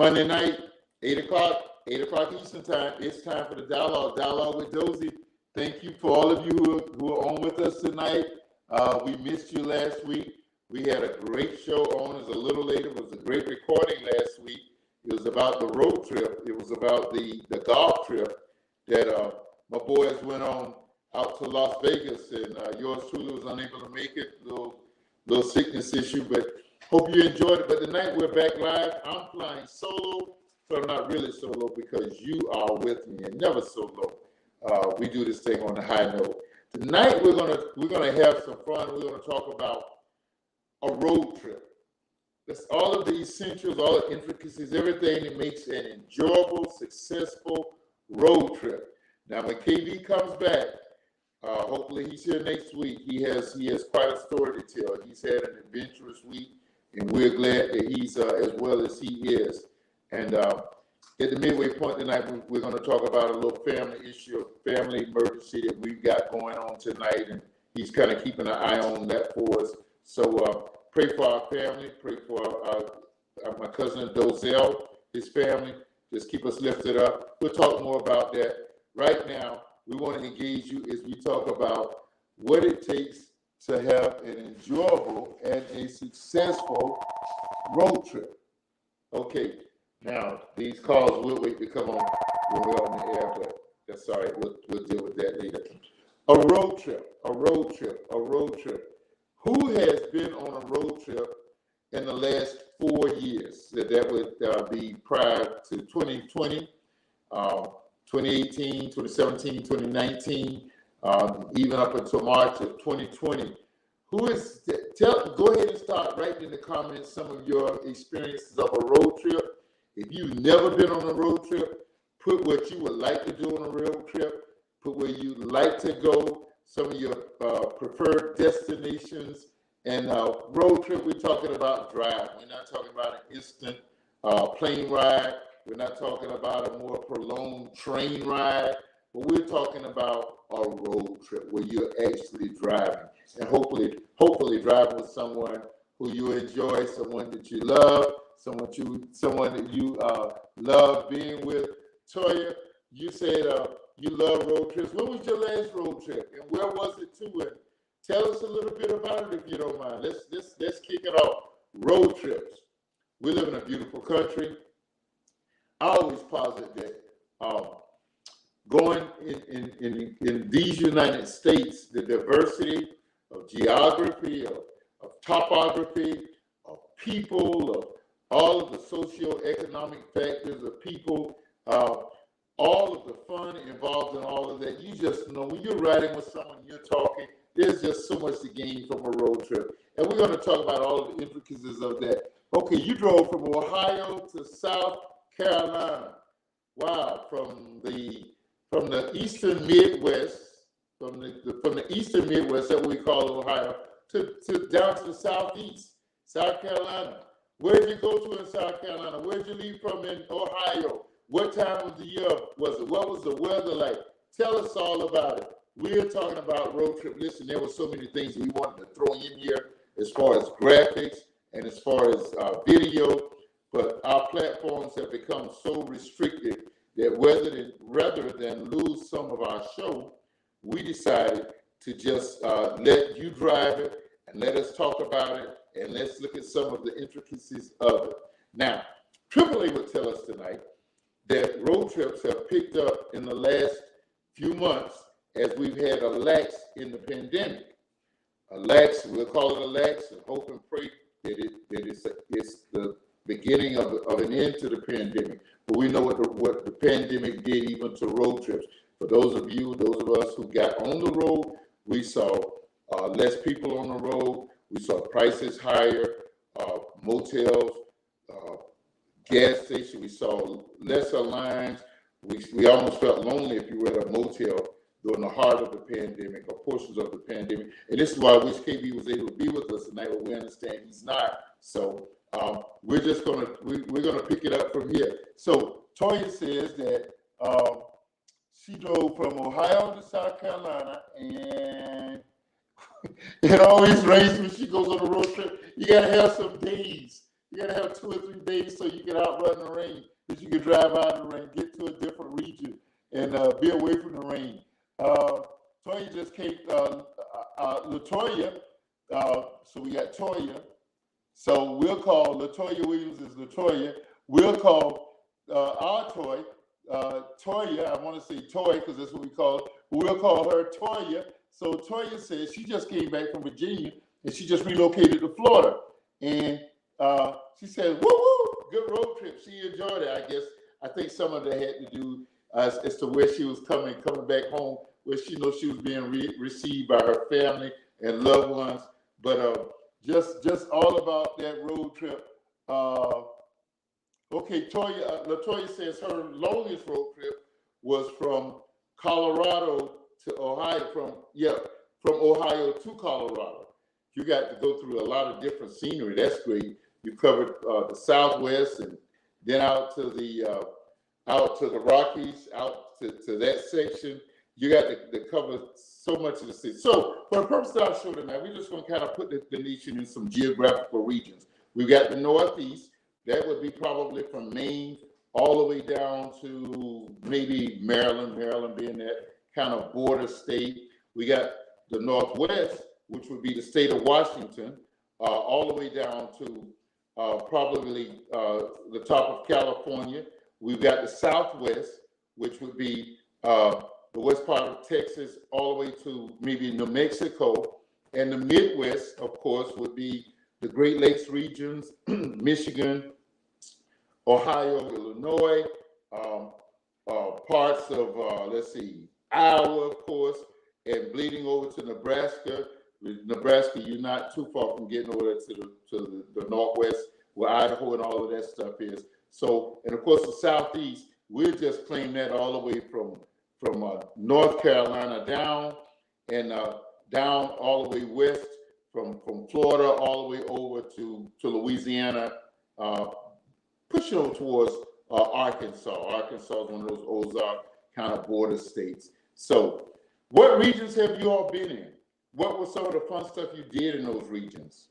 Monday night, 8 o'clock Eastern time. It's time for the dialogue with Dozie. Thank you for all of you who are on with us tonight. We missed you last week. We had a great show on. It was a little later. It was a great recording last week. It was about the road trip. It was about the golf trip that my boys went on out to Las Vegas, and yours truly was unable to make it. Little sickness issue, but hope you enjoyed it. But tonight we're back live. I'm flying solo, but I'm not really solo because you are with me, and never solo. We do this thing on a high note. Tonight we're gonna have some fun. We're gonna talk about a road trip. That's all of the essentials, all the intricacies, everything that makes an enjoyable, successful road trip. Now, when KB comes back, hopefully he's here next week. He has quite a story to tell. He's had an adventurous week, and we're glad that he's as well as he is. And at the midway point tonight, we're going to talk about a little family issue, a family emergency that we've got going on tonight, and he's kind of keeping an eye on that for us. So pray for our family, pray for my cousin Dozell, his family. Just keep us lifted up. We'll talk more about that. Right now, we want to engage you as we talk about what it takes to have an enjoyable and a successful road trip. Okay, now these calls will wait to come on when we're on the air, but that's all right. We'll deal with that later. A road trip. Who has been on a road trip in the last 4 years? That would be prior to 2020, 2018, 2017, 2019, even up until March of 2020. Go ahead and start writing in the comments some of your experiences of a road trip. If you've never been on a road trip, put what you would like to do on a road trip, put where you'd like to go, some of your preferred destinations. And road trip, we're talking about drive. We're not talking about an instant plane ride. We're not talking about a more prolonged train ride. But we're talking about a road trip where you're actually driving. And hopefully driving with someone who you enjoy, someone that you love, someone that you love being with. Toya, you said you love road trips. When was your last road trip, and where was it to? And tell us a little bit about it if you don't mind. Let's kick it off. Road trips. We live in a beautiful country. I always posit that going in these United States, the diversity of geography, of topography, of people, of all of the socioeconomic factors of people, all of the fun involved in all of that. You just know when you're riding with someone, you're talking, there's just so much to gain from a road trip. And we're going to talk about all of the intricacies of that. Okay, you drove from Ohio to South Carolina. Wow, from the eastern Midwest, from the eastern Midwest, that we call Ohio, to down to the southeast, South Carolina. Where did you go to in South Carolina? Where did you leave from in Ohio? What time of the year was it? What was the weather like? Tell us all about it. We're talking about road trip. Listen, there were so many things we wanted to throw in here as far as graphics and as far as video, but our platforms have become so restricted that rather than lose some of our show, we decided to just let you drive it and let us talk about it, and let's look at some of the intricacies of it. Now, AAA would tell us tonight that road trips have picked up in the last few months as we've had a lax in the pandemic. A lax, we'll call it a lax, and hope and pray that it's the beginning of an end to the pandemic. But we know what the pandemic did even to road trips. For those of us who got on the road, we saw less people on the road. We saw prices higher, motels, gas stations. We saw lesser lines. We almost felt lonely if you were at a motel during the heart of the pandemic or portions of the pandemic. And this is why I wish KB was able to be with us tonight, but we understand he's not. So we're gonna pick it up from here. So Toya says that she drove from Ohio to South Carolina, and it always rains when she goes on a road trip. You gotta have some days. You gotta have 2 or 3 days so you can outrun the rain, that you can drive out of the rain, get to a different region, and be away from the rain. Toya just came, Latoya. So we got Toya. So we'll call Latoya Williams is Latoya. We'll call our Toy, Toya. I want to say Toy because that's what we call her. We'll call her Toya. So Toya says she just came back from Virginia and she just relocated to Florida. And she said, woo woo, good road trip. She enjoyed it, I guess. I think some of that had to do as to where she was coming back home, where she knows she was being received by her family and loved ones. But just all about that road trip. Okay, Latoya says her longest road trip was from Colorado to Ohio, from Ohio to Colorado. You got to go through a lot of different scenery. That's great. You covered the Southwest and then out to the Rockies, out to that section. You got to cover so much of the city. So for the purpose of our show tonight, we're just going to kind of put the nation in some geographical regions. We've got the Northeast. That would be probably from Maine all the way down to maybe Maryland being that kind of border state. We got the Northwest, which would be the state of Washington, all the way down to probably the top of California. We've got the Southwest, which would be the west part of Texas, all the way to maybe New Mexico. And the Midwest, of course, would be the Great Lakes regions, Michigan, Ohio, Illinois, parts of, Iowa, of course, and bleeding over to Nebraska. Nebraska, you're not too far from getting over there to the Northwest, where Idaho and all of that stuff is. So, and of course, the Southeast, we'll just claim that all the way from North Carolina down and down all the way west, from Florida all the way over to Louisiana, pushing over towards Arkansas. Arkansas is one of those Ozark kind of border states. So what regions have you all been in? What was some of the fun stuff you did in those regions?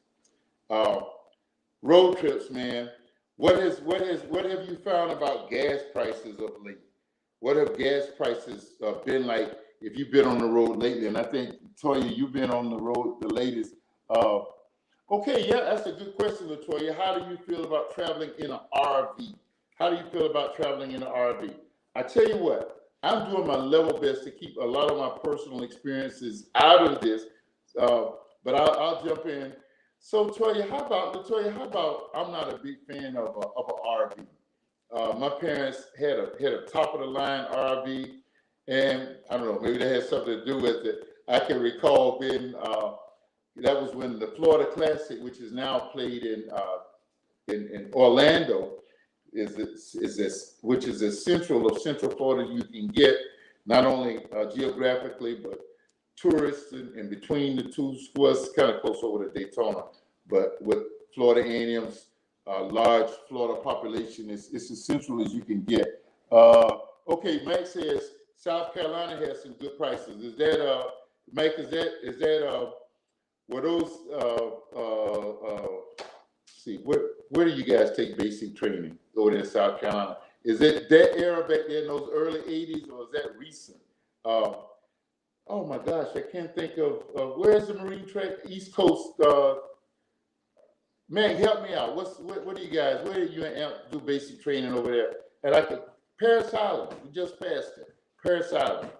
Road trips, man. What have you found about gas prices of late? What have gas prices been like if you've been on the road lately? And I think, Toya, you've been on the road the latest. Okay, yeah, that's a good question, Latoya. How do you feel about traveling in an RV? How do you feel about traveling in an RV? I tell you what, I'm doing my level best to keep a lot of my personal experiences out of this, but I'll jump in. So, Latoya, how about I'm not a big fan of an RV. My parents had a top of the line RV, and I don't know, maybe that had something to do with it. I can recall being that was when the Florida Classic, which is now played in Orlando, which is as central of Central Florida you can get, not only geographically but tourists in between the two schools, kind of close over to Daytona, but with Florida A&M's large Florida population, it's as central as you can get. Okay, Mike says South Carolina has some good prices. Is that Mike? Is that were those? See, where do you guys take basic training over there in South Carolina? Is it that era back there in those early '80s, or is that recent? Oh my gosh, I can't think of where's the Marine track? East Coast. Man, help me out. What do you guys? Where do you do basic training over there? And I could Parris Island. We just passed it. Parris Island.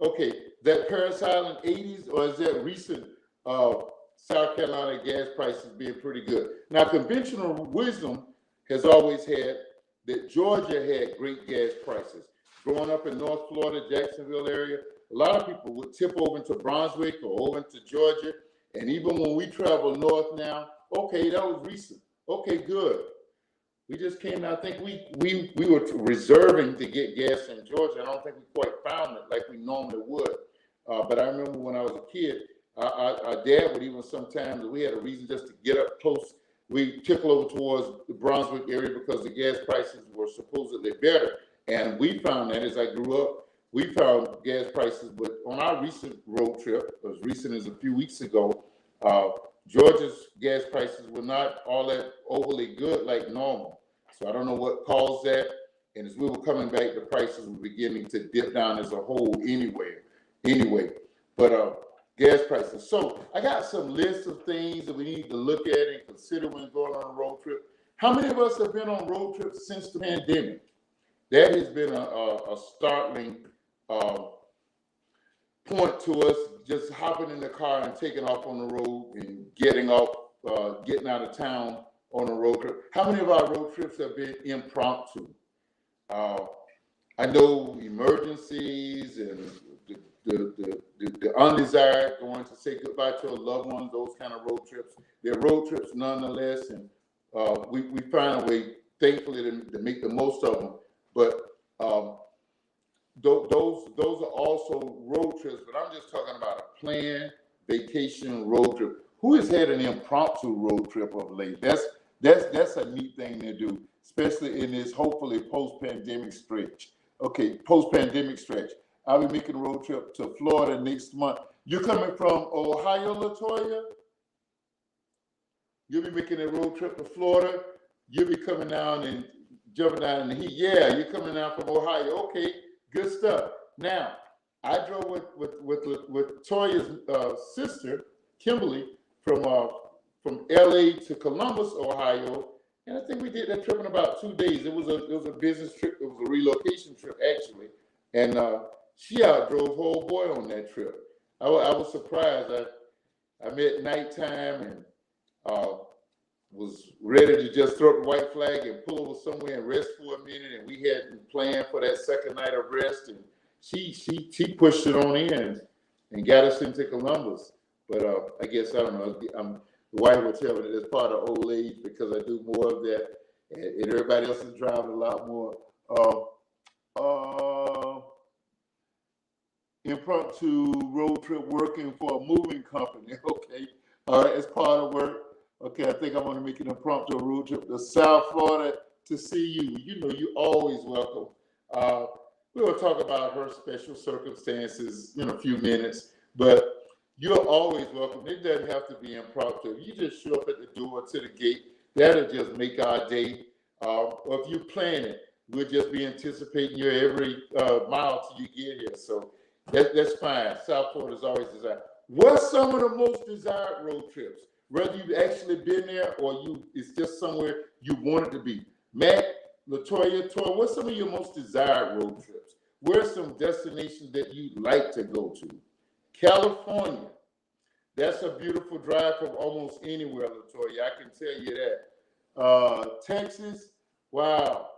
Okay, that Parris Island '80s, or is that recent? South Carolina gas prices being pretty good. Now, conventional wisdom has always had that Georgia had great gas prices. Growing up in North Florida, Jacksonville area, a lot of people would tip over into Brunswick or over into Georgia. And even when we travel north now, okay, that was recent. Okay, good. We just came out, I think we were reserving to get gas in Georgia. I don't think we quite found it like we normally would. But I remember when I was a kid, our dad would even sometimes, we had a reason just to get up close. We tickle over towards the Brunswick area because the gas prices were supposedly better. And we found that as I grew up, we found gas prices, but on our recent road trip, as recent as a few weeks ago, Georgia's gas prices were not all that overly good like normal. So I don't know what caused that. And as we were coming back, the prices were beginning to dip down as a whole anyway. But gas prices. So I got some lists of things that we need to look at and consider when going on a road trip. How many of us have been on road trips since the pandemic? That has been a startling point to us, just hopping in the car and taking off on the road and getting out of town on a road trip. How many of our road trips have been impromptu? I know emergencies and the undesired, going to say goodbye to a loved one, those kind of road trips. They're road trips nonetheless, and we find a way, thankfully, to make the most of them. But those are also road trips, but I'm just talking about a planned vacation road trip. Who has had an impromptu road trip of late? That's a neat thing to do, especially in this hopefully post-pandemic stretch. Okay, post-pandemic stretch. I'll be making a road trip to Florida next month. You're coming from Ohio, LaToya? You'll be making a road trip to Florida. You'll be coming down and jumping down in the heat. Yeah, you're coming down from Ohio. Okay, good stuff. Now, I drove with Toya's sister, Kimberly, from LA to Columbus, Ohio, and I think we did that trip in about 2 days. It was a business trip. It was a relocation trip actually, and she outdrove old boy on that trip. I was surprised. I met nighttime and was ready to just throw up the white flag and pull over somewhere and rest for a minute. And we hadn't planned for that second night of rest. And she pushed it on in and got us into Columbus. But I guess, I don't know, the wife will tell me that it's part of old age because I do more of that. And everybody else is driving a lot more. Impromptu road trip working for a moving company. Okay. All right, it's part of work. Okay, I think I'm going to make an impromptu road trip to South Florida to see you. You know, you're always welcome. We'll talk about her special circumstances in a few minutes, but you're always welcome. It doesn't have to be impromptu. You just show up at the door to the gate. That'll just make our day. Or if you plan it, we'll just be anticipating you every mile till you get here. So that's fine. South Florida is always desired. What's some of the most desired road trips? Whether you've actually been there or it's just somewhere you wanted to be. Matt, LaToya, Toy, what's some of your most desired road trips? Where's some destinations that you'd like to go to? California. That's a beautiful drive from almost anywhere, LaToya. I can tell you that. Texas, wow.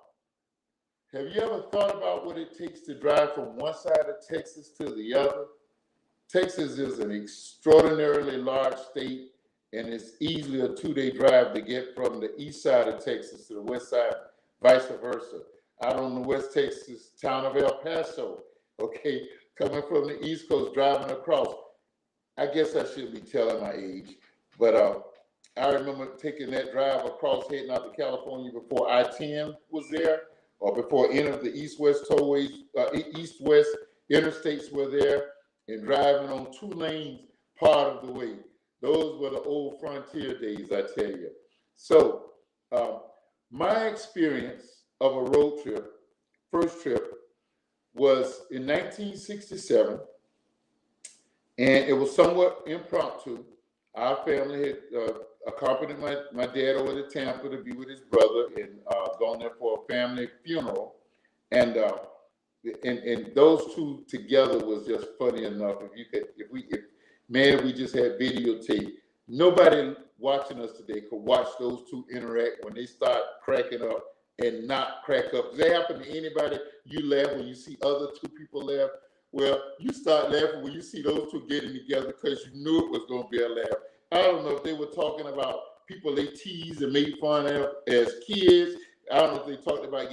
Have you ever thought about what it takes to drive from one side of Texas to the other? Texas is an extraordinarily large state, and it's easily a 2-day drive to get from the east side of Texas to the west side, vice versa. Out on the West Texas town of El Paso, okay, coming from the East Coast, driving across. I guess I should be telling my age, but I remember taking that drive across, heading out to California before I-10 was there, or before any of the east-west tollways, east-west interstates were there, and driving on 2 lanes part of the way. Those were the old frontier days, I tell you. So my experience of a road trip, first trip, was in 1967, and it was somewhat impromptu. Our family had accompanied my dad over to Tampa to be with his brother and gone there for a family funeral. And those two together was just funny enough. If we just had videotape, nobody watching us today could watch those two interact when they start cracking up and not crack up. Does that happen to anybody? You laugh when you see other two people laugh. Well, you start laughing when you see those two getting together because you knew it was going to be a laugh. I don't know if they were talking about people they teased and made fun of as kids. I don't know if they talked about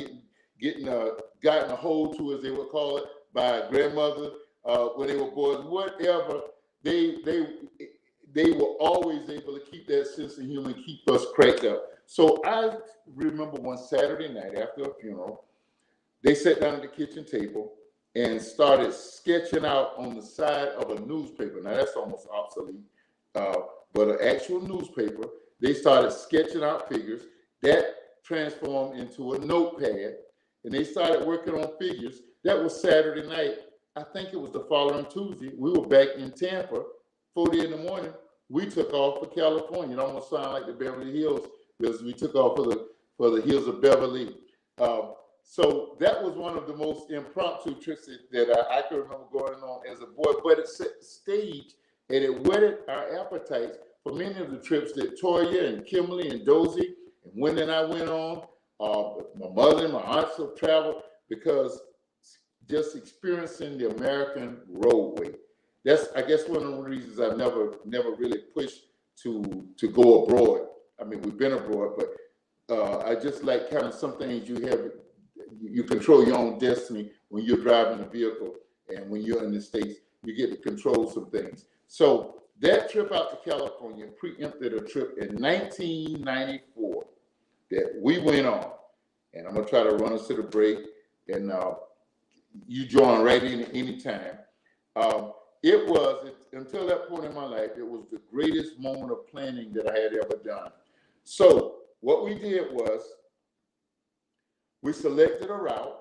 gotten a hold to, as they would call it, by a grandmother when they were boys. Whatever, they were always able to keep that sense of humor and keep us cracked up. So I remember one Saturday night after a funeral, they sat down at the kitchen table and started sketching out on the side of a newspaper. Now that's almost obsolete. but an actual newspaper. They started sketching out figures. That transformed into a notepad, and they started working on figures. That was Saturday night. I think it was the following Tuesday. We were back in Tampa, 4 in the morning. We took off for California. It almost sounded like the Beverly Hills because we took off for the hills of Beverly. So that was one of the most impromptu trips that I can remember going on as a boy. But it set the stage and it whetted our appetites for many of the trips that Toya and Kimberly and Dozie and Wendy and I went on. My mother and my aunts have traveled because just experiencing the American roadway. That's, I guess, one of the reasons I've never really pushed to go abroad. I mean, we've been abroad, but I just like kind of some things you control your own destiny when you're driving a vehicle, and when you're in the States, you get to control some things. So that trip out to California preempted a trip in 1994 that we went on, and I'm gonna try to run us to the break, and you join right in at any time. It was, until that point in my life, it was the greatest moment of planning that I had ever done. So what we did was we selected a route.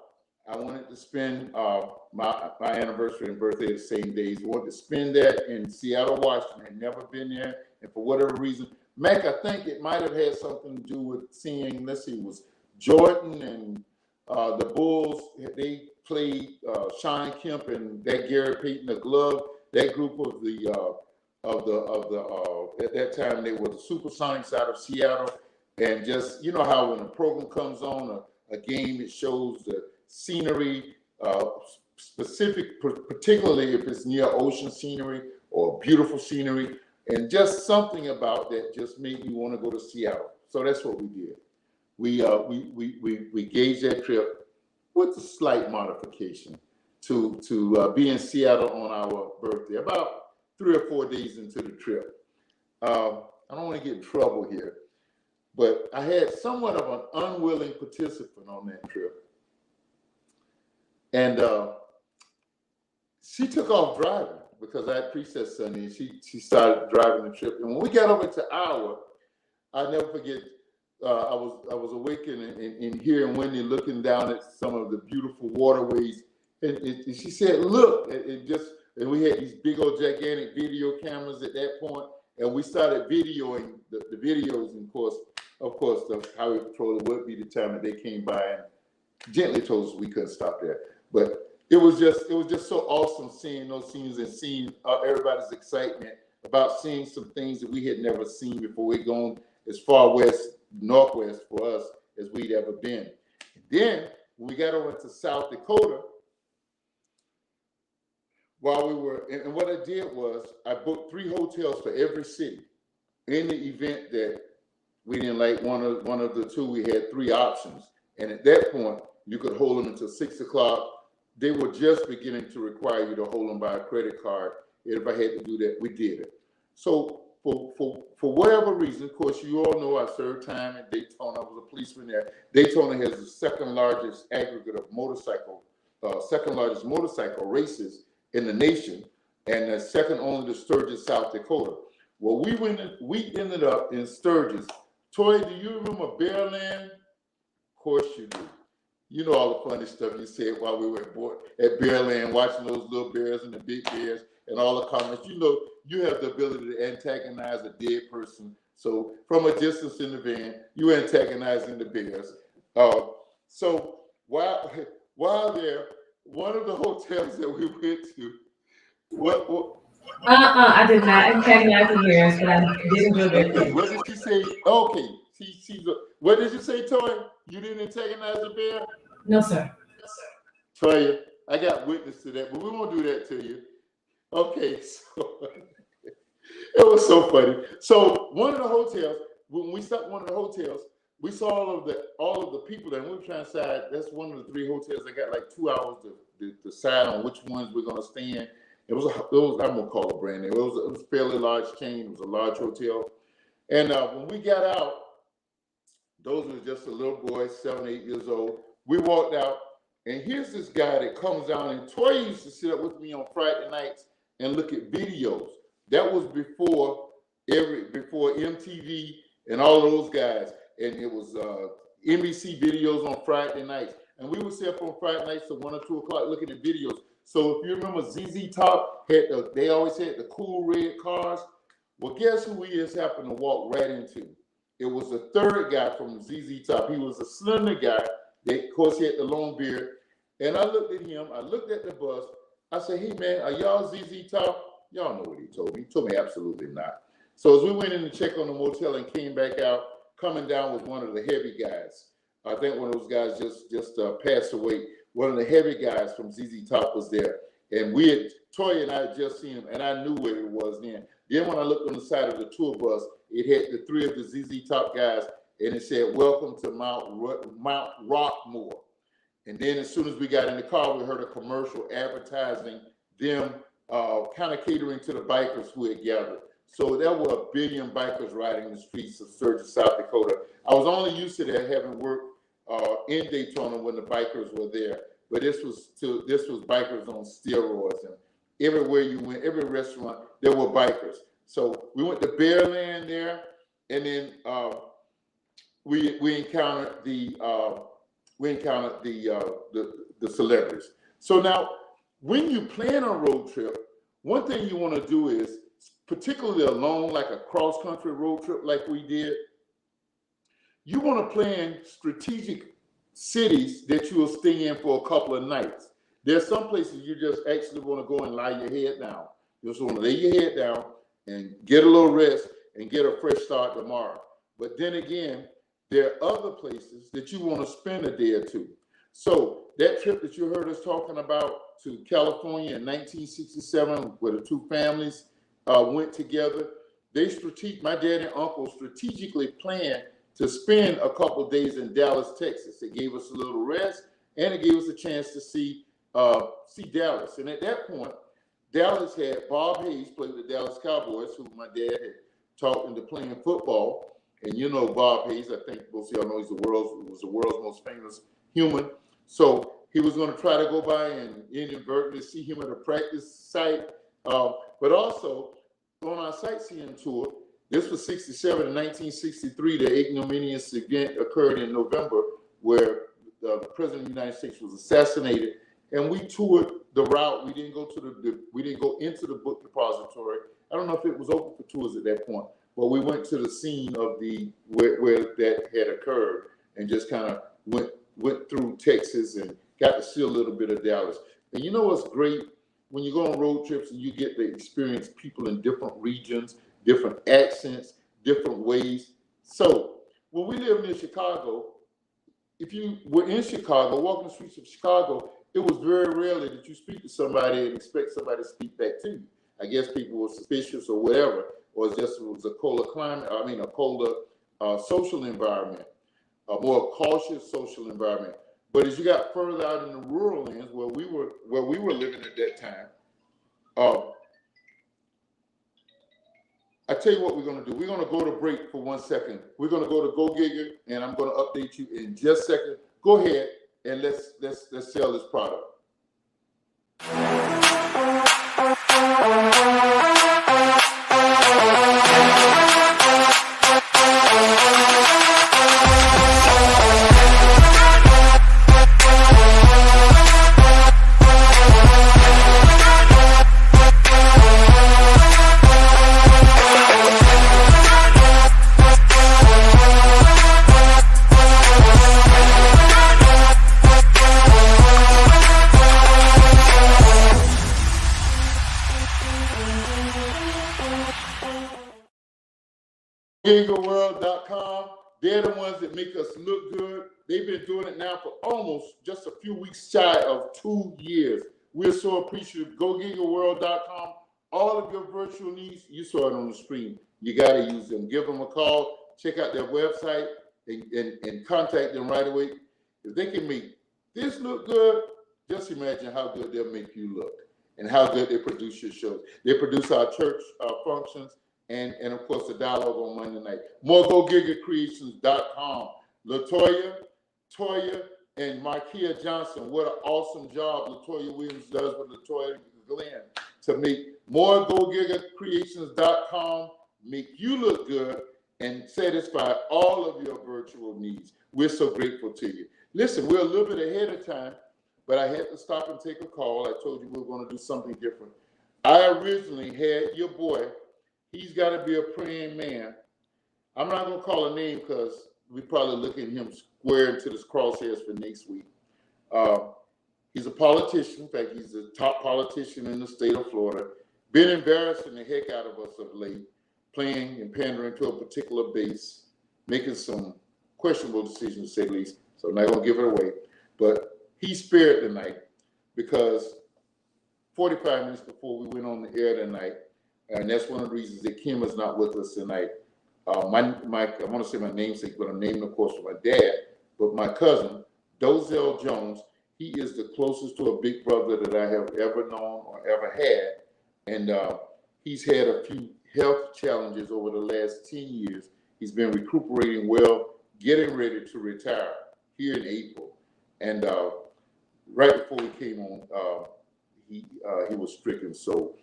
I wanted to spend my anniversary and birthday the same days. We wanted to spend that in Seattle, Washington. I'd never been there, and for whatever reason, Mac, I think it might have had something to do with seeing, let's see, it was Jordan and the Bulls. They played Sean Kemp and that Gary Payton, the glove. That group of the at that time they were the Supersonics out of Seattle, and just, you know how when a program comes on a game, it shows the scenery, particularly if it's near ocean scenery or beautiful scenery, and just something about that just made me want to go to Seattle. So that's what we did. We gauged that trip with a slight modification to be in Seattle on our birthday, about 3 or 4 days into the trip. I don't want to get in trouble here, but I had somewhat of an unwilling participant on that trip. And she took off driving because I had preset Sunday, and she started driving the trip. And when we got over to Iowa, I'll never forget, I was awakened and hearing Wendy looking down at some of the beautiful waterways. And she said, look, and we had these big old gigantic video cameras at that point, and we started videoing the videos. And of course, the highway patrol would be the time that they came by and gently told us we couldn't stop there. But it was just so awesome seeing those scenes and seeing everybody's excitement about seeing some things that we had never seen before. We'd gone as far northwest for us as we'd ever been. And then when we got over to South Dakota, while we were, and what I did was I booked 3 hotels for every city. In the event that we didn't like one of the 2, we had 3 options. And at that point, you could hold them until 6 o'clock. They were just beginning to require you to hold them by a credit card. And if I had to do that, we did it. So for whatever reason, of course, you all know I served time in Daytona. I was a policeman there. Daytona has the second largest aggregate of second largest motorcycle races in the nation, and second only to Sturgis, South Dakota. Well, we ended up in Sturgis. Toy, do you remember Bearland? Of course you do. You know all the funny stuff you said while we were at Bearland, watching those little bears and the big bears and all the comments. You know, you have the ability to antagonize a dead person. So from a distance in the van, you antagonizing the bears. So while there, one of the hotels that we went to, I did not antagonize the bears, but I didn't do that. What did she say? Okay, what did you say, Toy? You didn't antagonize the bear? No, sir. Toya, I got witness to that, but we won't do that to you. Okay, so it was so funny. So one of the hotels, when we stopped one of the hotels, we saw all of the people there, and we were trying to decide. That's one of the 3 hotels that got like 2 hours to decide on which ones we're going to stay in. It was I'm gonna call it brand name. It was a fairly large chain. It was a large hotel. And when we got out, those were just a little boy, 7, 8 years old. We walked out, and here's this guy that comes down, and Toy used to sit up with me on Friday nights and look at videos. That was before before MTV and all of those guys, and it was NBC videos on Friday nights, and we would stay up on Friday nights till 1 or 2 o'clock looking at videos. So if you remember, ZZ Top they always had the cool red cars. Well, guess who we just happened to walk right into? It was the third guy from ZZ Top. He was a slender guy. Of course, he had the long beard. And I looked at him. I looked at the bus. I said, "Hey, man, are y'all ZZ Top?" Y'all know what he told me. He told me absolutely not. So as we went in to check on the motel and came back out, coming down was one of the heavy guys. I think one of those guys just passed away. One of the heavy guys from ZZ Top was there. And Toya and I had just seen him, and I knew where it was then. Then when I looked on the side of the tour bus, it had the 3 of the ZZ Top guys, and it said, "Welcome to Mount Rockmore." And then as soon as we got in the car, we heard a commercial advertising them kind of catering to the bikers who had gathered. So there were 1 billion bikers riding the streets of Sturgis, South Dakota. I was only used to that, having worked in Daytona when the bikers were there. But this was bikers on steroids, and everywhere you went, every restaurant, there were bikers. So we went to Bearland there, and then we encountered the celebrities. So now, when you plan a road trip, one thing you want to do is, particularly along like a cross-country road trip like we did, you want to plan strategic cities that you will stay in for a couple of nights. There's some places you just actually want to go and lie your head down. You just want to lay your head down and get a little rest and get a fresh start tomorrow. But then again, there are other places that you want to spend a day or two. So that trip that you heard us talking about to California in 1967, where the 2 families went together, my dad and uncle strategically planned to spend a couple of days in Dallas, Texas. It gave us a little rest, and it gave us a chance to see Dallas. And at that point, Dallas had Bob Hayes play with the Dallas Cowboys, who my dad had taught into playing football. And you know Bob Hayes, I think most of y'all know he was the world's most famous human. So he was going to try to go by and inadvertently see him at a practice site. But also, on our sightseeing tour, this was 67. In 1963, the ignominious event occurred in November where the President of the United States was assassinated. And we toured the route. We didn't go into the book depository. I don't know if it was open for tours at that point, but we went to the scene of where that had occurred and just kind of went through Texas and got to see a little bit of Dallas. And you know what's great? When you go on road trips and you get to experience people in different regions, different accents, different ways. So when we lived near Chicago, if you were in Chicago, walking the streets of Chicago, it was very rarely that you speak to somebody and expect somebody to speak back to you. I guess people were suspicious or whatever, or it was a colder climate, a colder social environment, a more cautious social environment. But as you got further out in the rural lands where we were living at that time, I tell you what we're going to do. We're going to go to break for 1 second. We're going to go to Go Giga, and I'm going to update you in just a second. Go ahead and let's sell this product. GigaWorld.com. They're the ones that make us look good. They've been doing it now for almost just a few weeks shy of 2 years. We're so appreciative. Go GigaWorld.com. All of your virtual needs, you saw it on the screen. You got to use them. Give them a call. Check out their website and contact them right away. If they can make this look good, just imagine how good they'll make you look and how good they produce your shows. They produce our church functions. And of course, the dialogue on Monday night. More GoGigaCreations.com. LaToya, Toya, and Markia Johnson. What an awesome job LaToya Williams does with LaToya Glenn to make more GoGigaCreations.com, make you look good, and satisfy all of your virtual needs. We're so grateful to you. Listen, we're a little bit ahead of time, but I had to stop and take a call. I told you we were going to do something different. I originally had your boy, he's got to be a praying man. I'm not going to call a name because we probably look at him square into this crosshairs for next week. He's a politician. In fact, he's the top politician in the state of Florida. Been embarrassing the heck out of us of late, playing and pandering to a particular base, making some questionable decisions, to say the least. So I'm not going to give it away. But he spared tonight because 45 minutes before we went on the air tonight, and that's one of the reasons that Kim is not with us tonight. I want to say my namesake, but I'm naming, of course, for my dad, but my cousin, Dozell Jones, he is the closest to a big brother that I have ever known or ever had. And he's had a few health challenges over the last 10 years. He's been recuperating well, getting ready to retire here in April. And right before we came on, he was stricken. So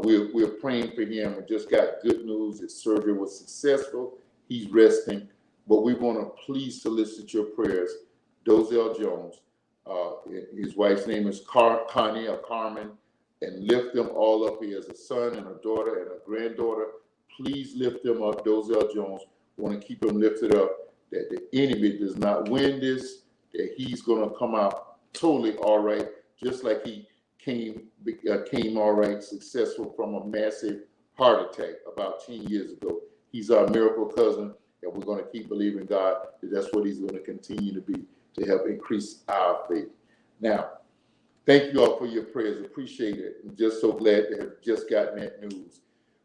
we're praying for him. We just got good news. His surgery was successful. He's resting. But we want to please solicit your prayers. Dozell Jones. His wife's name is Connie or Carmen, and lift them all up. He has a son and a daughter and a granddaughter. Please lift them up. Dozell Jones, want to keep him lifted up, that the enemy does not win this, that he's going to come out totally all right, just like he came all right, successful from a massive heart attack about 10 years ago. He's our miracle cousin, and we're going to keep believing God that that's what he's going to continue to be, to help increase our faith. Now, thank you all for your prayers. Appreciate it. I'm just so glad to have just gotten that news.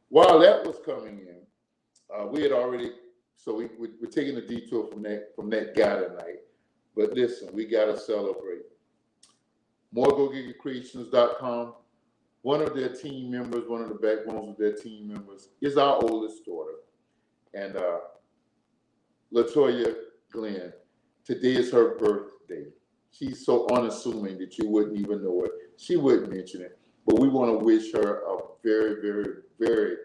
While that was coming in, we had already, so we're taking a detour from that guy tonight. But listen, we got to celebrate. MoreGoGetYourCreations.com, one of their team members, one of the backbones of their team members, is our oldest daughter. And LaToya Glenn, today is her birthday. She's so unassuming that you wouldn't even know it. She wouldn't mention it. But we want to wish her a very, very, very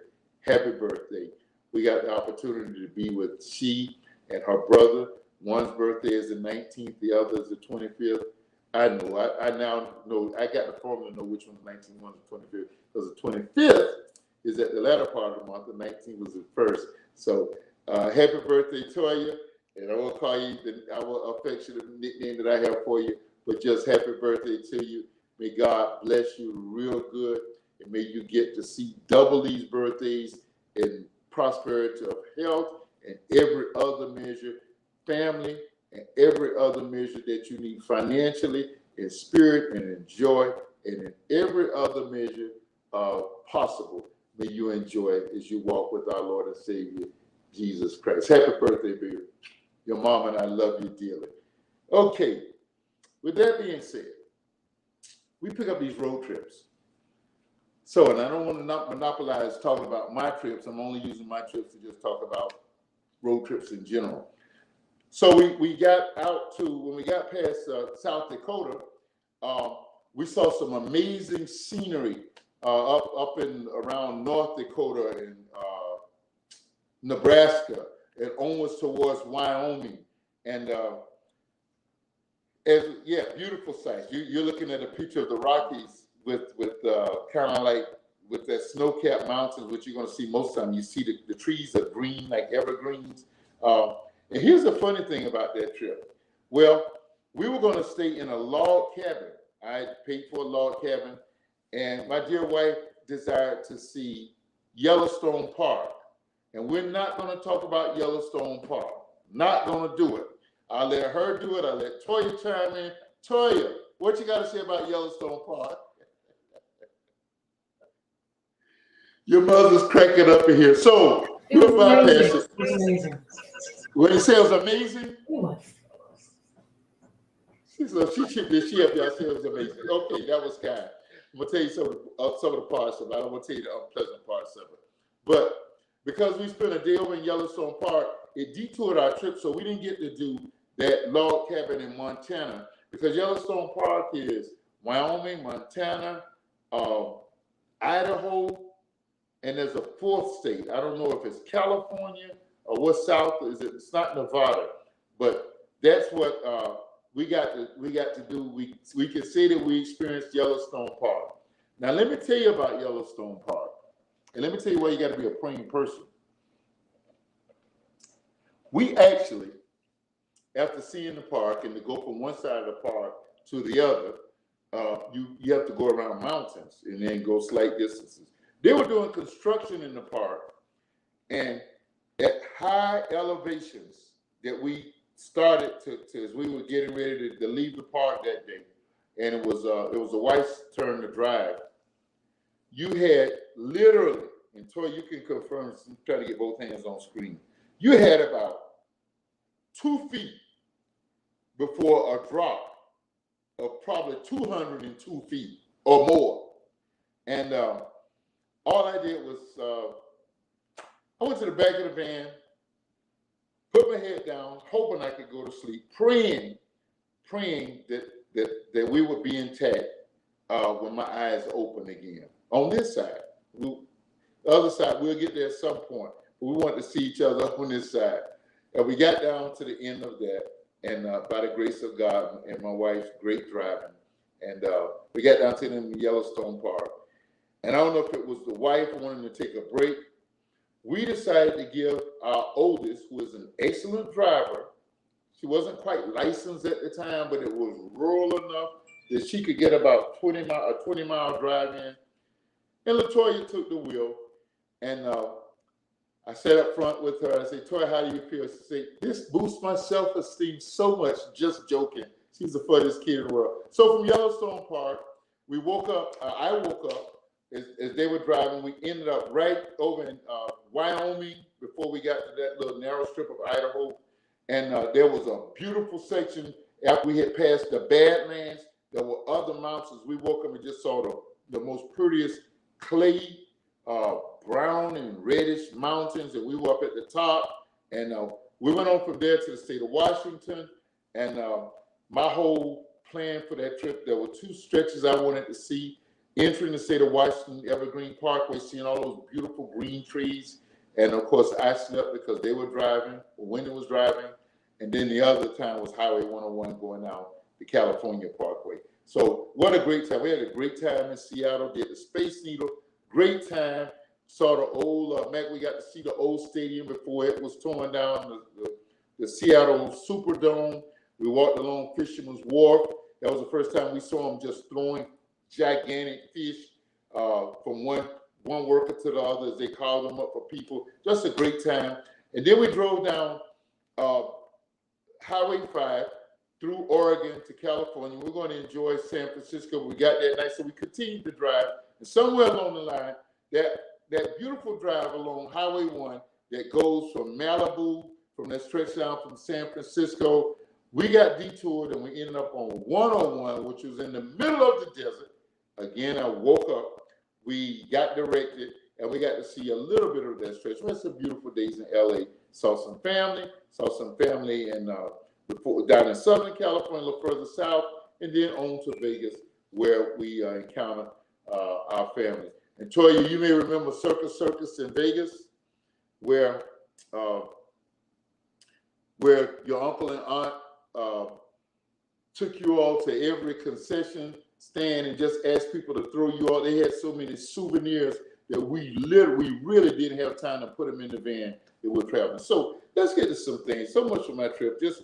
happy birthday. We got the opportunity to be with she and her brother. One's birthday is the 19th, the other is the 25th. I know. I now know. I got the formula to know which one's 19th, one's the 25th. Because the 25th is at the latter part of the month. The 19th was the first. So happy birthday, Toya. And I will call you our affectionate nickname that I have for you, but just happy birthday to you. May God bless you real good, and may you get to see double these birthdays in prosperity of health and every other measure, family, and every other measure that you need financially, in spirit, and in joy, and in every other measure possible. May you enjoy it as you walk with our Lord and Savior, Jesus Christ. Happy birthday, baby. Your mom and I love you dearly. Okay, with that being said, we pick up these road trips. So, and I don't want to not monopolize talking about my trips. I'm only using my trips to just talk about road trips in general. So we got out to, when we got past South Dakota, we saw some amazing scenery up in around North Dakota and Nebraska, and onwards towards Wyoming, and beautiful sights. You're looking at a picture of the Rockies with kind of like with that snow-capped mountains, which you're going to see most of the time. You see the trees are green, like evergreens. And here's the funny thing about that trip. Well, we were going to stay in a log cabin. I paid for a log cabin, and my dear wife desired to see Yellowstone Park. And we're not going to talk about Yellowstone Park. Not going to do it. I'll let her do it. I'll let Toya chime in. Toya, what you got to say about Yellowstone Park? Your mother's cracking up in here. So, we'll bypass it. It was amazing. When you say it was amazing? It was. She chipped this. She up there. I said it was amazing. Okay, that was kind. I'm going to tell you some of the parts of it. I don't want to tell you the unpleasant parts of it. But because we spent a day over in Yellowstone Park, it detoured our trip, so we didn't get to do that log cabin in Montana, because Yellowstone Park is Wyoming, Montana, Idaho, and there's a fourth state. I don't know if it's California or what south is it. It's not Nevada, but that's what we got to do. We can say that we experienced Yellowstone Park. Now let me tell you about Yellowstone Park, and let me tell you why you got to be a praying person. We actually, after seeing the park and to go from one side of the park to the other, you have to go around mountains and then go slight distances. They were doing construction in the park, and at high elevations that we started to as we were getting ready to leave the park that day, and it was the wife's turn to drive. You had literally, and Toy, you can confirm. I'm trying to get both hands on screen. You had about 2 feet before a drop of probably 202 feet or more. And all I did was I went to the back of the van, put my head down, hoping I could go to sleep, praying that we would be intact when my eyes open again. On this side, the other side, we'll get there at some point. But we wanted to see each other on this side. And we got down to the end of that, and by the grace of God and my wife's great driving, and we got down to the Yellowstone Park. And I don't know if it was the wife wanting to take a break. We decided to give our oldest, who was an excellent driver, she wasn't quite licensed at the time, but it was rural enough that she could get about a 20-mile drive in. And LaToya took the wheel, and I sat up front with her. I said, "Toya, how do you feel?" She said, "This boosts my self-esteem so much." Just joking. She's the funniest kid in the world. So from Yellowstone Park, we woke up. I woke up as they were driving. We ended up right over in Wyoming before we got to that little narrow strip of Idaho. And there was a beautiful section after we had passed the Badlands. There were other mountains. We woke up and just saw the most prettiest clay, brown and reddish mountains, and we were up at the top. And we went on from there to the state of Washington. And my whole plan for that trip, there were 2 stretches I wanted to see. Entering the state of Washington, Evergreen Parkway, seeing all those beautiful green trees. And of course, I slept because they were driving, or Wendy was driving. And then the other time was Highway 101 going out the California Parkway. So what a great time. We had a great time in Seattle, did the Space Needle, great time. Saw the old, we got to see the old stadium before it was torn down, the Seattle Superdome. We walked along Fisherman's Wharf. That was the first time we saw them just throwing gigantic fish from one worker to the other as they called them up for people. Just a great time. And then we drove down Highway 5 through Oregon to California. We're going to enjoy San Francisco. We got that night, so we continued to drive. And somewhere along the line, that beautiful drive along Highway 1 that goes from Malibu, from that stretch down from San Francisco, we got detoured and we ended up on 101, which was in the middle of the desert. Again, I woke up, we got directed, and we got to see a little bit of that stretch. We had some beautiful days in LA. Saw some family in, down in Southern California, a little further south, and then on to Vegas, where we encountered our family. And Toya, you may remember Circus in Vegas, where your uncle and aunt took you all to every concession stand and just asked people to throw you all. They had so many souvenirs that we really didn't have time to put them in the van that we're traveling. So let's get to some things. So much for my trip. Just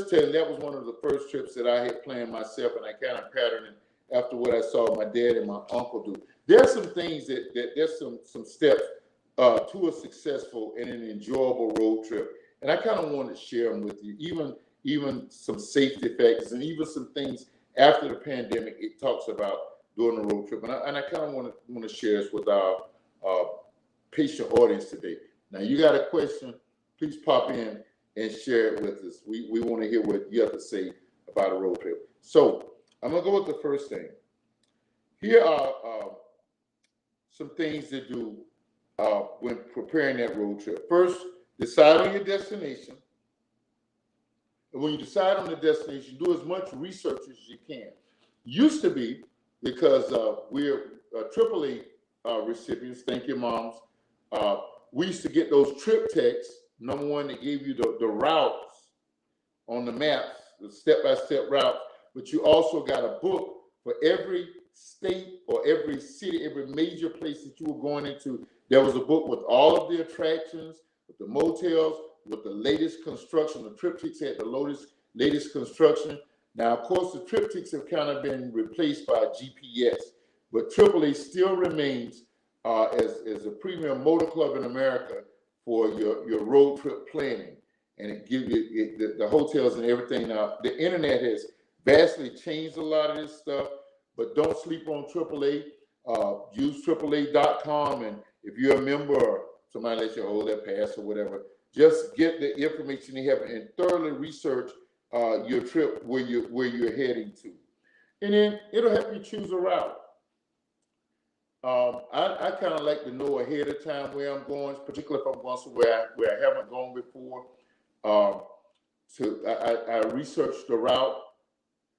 telling, that was one of the first trips that I had planned myself, and I kind of patterned it after what I saw my dad and my uncle do. There's some things there's some steps to a successful and an enjoyable road trip. And I kind of want to share them with you, even some safety factors and even some things after the pandemic it talks about during the road trip. And I kind of want to share this with our patient audience today. Now, you got a question, please pop in and share it with us. We want to hear what you have to say about a road trip. So I'm going to go with the first thing. Here are some things to do when preparing that road trip. First, decide on your destination. And when you decide on the destination, do as much research as you can. Used to be, because we're AAA recipients. Thank you, moms. We used to get those trip texts. Number one, they gave you the routes on the maps, the step-by-step route. But you also got a book for every state or every city, every major place that you were going into. There was a book with all of the attractions, with the motels, with the latest construction. The triptychs had the latest construction. Now, of course, the triptychs have kind of been replaced by GPS, but AAA still remains as a premium motor club in America for your road trip planning. And it gives you the hotels and everything. Now, the internet has vastly changed a lot of this stuff, but don't sleep on AAA. Use AAA.com, and if you're a member or somebody lets you hold their pass or whatever, just get the information you have and thoroughly research your trip where you're heading to, and then it'll help you choose a route. I kind of like to know ahead of time where I'm going, particularly if I'm going somewhere where I haven't gone before. I researched the route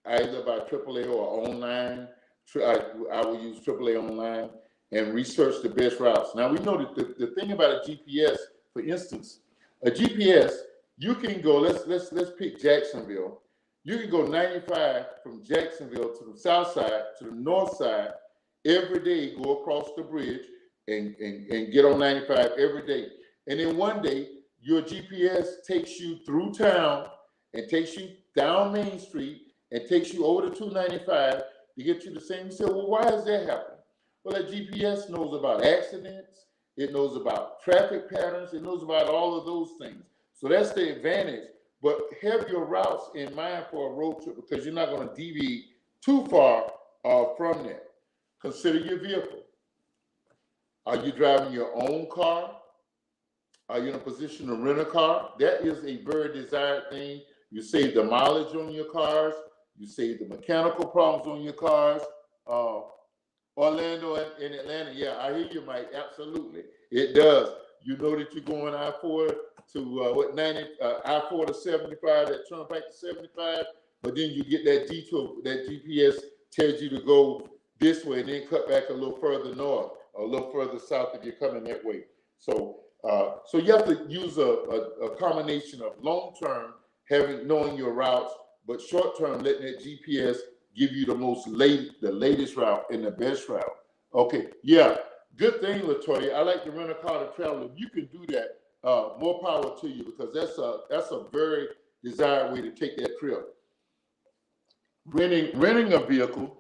either by AAA or online. I will use AAA online and research the best routes. Now we know that the thing about a GPS, for instance, a GPS, you can go. Let's pick Jacksonville. You can go 95 from Jacksonville to the south side to the north side every day. Go across the bridge and get on 95 every day. And then one day your GPS takes you through town and takes you down Main Street and takes you over to 295 to get you the same. You say, well, why is that happening? Well, that GPS knows about accidents. It knows about traffic patterns. It knows about all of those things. So that's the advantage. But have your routes in mind for a road trip because you're not going to deviate too far from that. Consider your vehicle. Are you driving your own car? Are you in a position to rent a car? That is a very desired thing. You save the mileage on your cars. You save the mechanical problems on your cars. Orlando and Atlanta, yeah, I hear you, Mike. Absolutely, it does. You know that you're going I-4 to I-4 to 75, that turn back to 75, but then you get that detour. That GPS tells you to go this way, and then cut back a little further north, or a little further south if you're coming that way. So you have to use a combination of long-term, knowing your routes, but short-term, letting that GPS give you the latest route and the best route. Okay, yeah, good thing, Latoya. I like to rent a car to travel. If you can do that, more power to you because that's a very desired way to take that trip. Renting a vehicle,